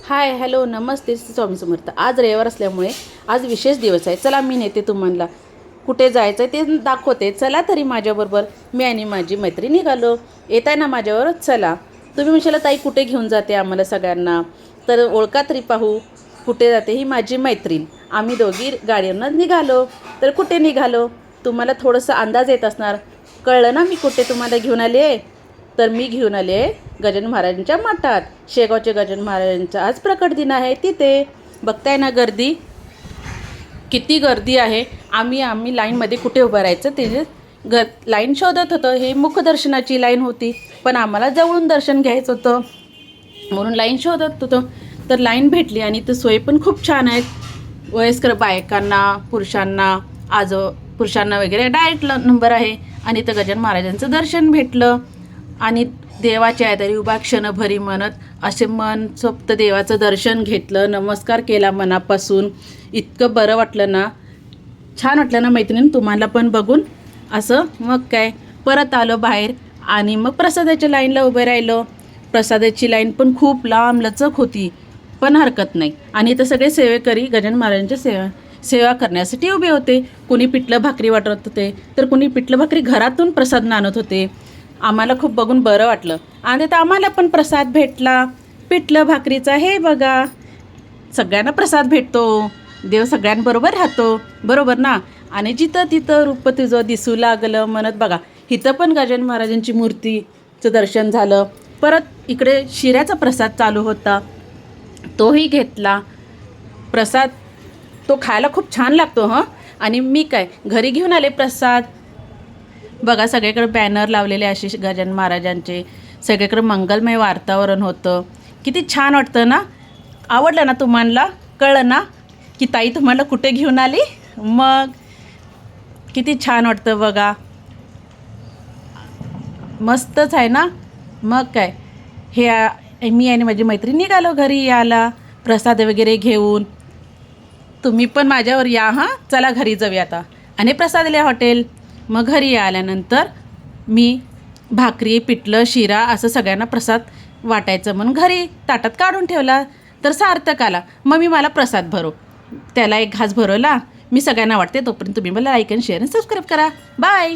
Hi hello नमस्ते स्वामी समर्थ। आज रविवार असल्यामुळे आज विशेष दिवस आहे। चला मी नेते तुम्हाला कुठे जायचं आहे ते दाखवते। चला तरी माझ्याबरोबर। मी आणि माझी मैत्रीण निघालो। येत आहे ना माझ्याबरोबर? चला। तुम्ही म्हणशाल ताई कुठे घेऊन जाते आम्हाला सगळ्यांना, तर ओळखा तरी पाहू कुठे जाते। ही माझी मैत्रीण। आम्ही दोघी गाडीवरनं निघालो। तर कुठे निघालो तुम्हाला थोडंसं अंदाज येत असणार। कळलं ना मी कुठे तुम्हाला घेऊन आले आहे? तर मी घेऊन आले आहे गजानन महाराजांच्या मठात। शेगावचे गजानन महाराजांचा आज प्रकट दिन आहे। तिथे बघताय ना गर्दी, किती गर्दी आहे। आम्ही लाईनमध्ये कुठे उभं राहायचं ते लाईन शोधत होतं। हे मुखदर्शनाची लाईन होती, पण आम्हाला जवळून दर्शन घ्यायचं होतं म्हणून लाईन शोधत होतो। तर लाईन भेटली आणि ते सोय पण खूप छान आहेत। वयस्कर बायकांना, पुरुषांना, पुरुषांना वगैरे डायरेक्ट नंबर आहे। आणि तर गजानन महाराजांचं दर्शन भेटलं आणि देवाचे आहे तरी उभा क्षणभरी म्हणत असे मन सोप्त देवाचं दर्शन घेतलं, नमस्कार केला मनापासून। इतकं बरं वाटलं ना, छान वाटलं ना मैत्रीण तुम्हाला पण बघून असं। मग काय परत आलो बाहेर आणि मग प्रसादाच्या लाईनला उभे राहिलो। प्रसादाची लाईन पण खूप लांब लचक होती, पण हरकत नाही। आणि इथं सगळे सेवेकरी गजानन महाराजांच्या सेवा करण्यासाठी उभे होते। कोणी पिठलं भाकरी वाटत होते, तर कोणी पिठलं भाकरी घरातून प्रसाद आणत होते। आम्हाला खूप बघून बरं वाटलं आणि तर आम्हाला पण प्रसाद भेटला पिठलं भाकरीचा। हे बघा, सगळ्यांना प्रसाद भेटतो, देव सगळ्यांबरोबर राहतो, बरोबर ना। आणि जिथं तिथं रूप तुझं दिसू लागलं म्हणत बघा, इथं पण गजानन महाराजांची मूर्तीचं दर्शन झालं। परत इकडे शिऱ्याचा प्रसाद चालू होता, तोही घेतला प्रसाद। तो खायला खूप छान लागतो हं। आणि मी काय घरी घेऊन आले प्रसाद। बघा सगळीकडे बॅनर लावलेले असे गजानन महाराजांचे, सगळीकडे मंगलमय वातावरण होतं। किती छान वाटतं ना। आवडलं ना तुम्हाला? कळलं ना की ताई तुम्हाला कुठे घेऊन आली? मग किती छान वाटतं बघा, मस्तच आहे ना। मग काय हे मी आणि माझी मैत्रीण निघालो घरी यायला प्रसाद वगैरे घेऊन। तुम्ही पण माझ्यावर या हां। चला घरी जाऊया आता आणि प्रसाद लिहा हॉटेल। मग घरी आल्यानंतर मी भाकरी, पिठलं, शिरा असं सगळ्यांना प्रसाद वाटायचं म्हणून घरी ताटात काढून ठेवला। तर सार्थक आला, मग मी मला प्रसाद भरो, त्याला एक घास भरवला। मी सगळ्यांना वाटते। तोपर्यंत तुम्ही मला लाईक आणि शेअर आणि सबस्क्राईब करा। बाय।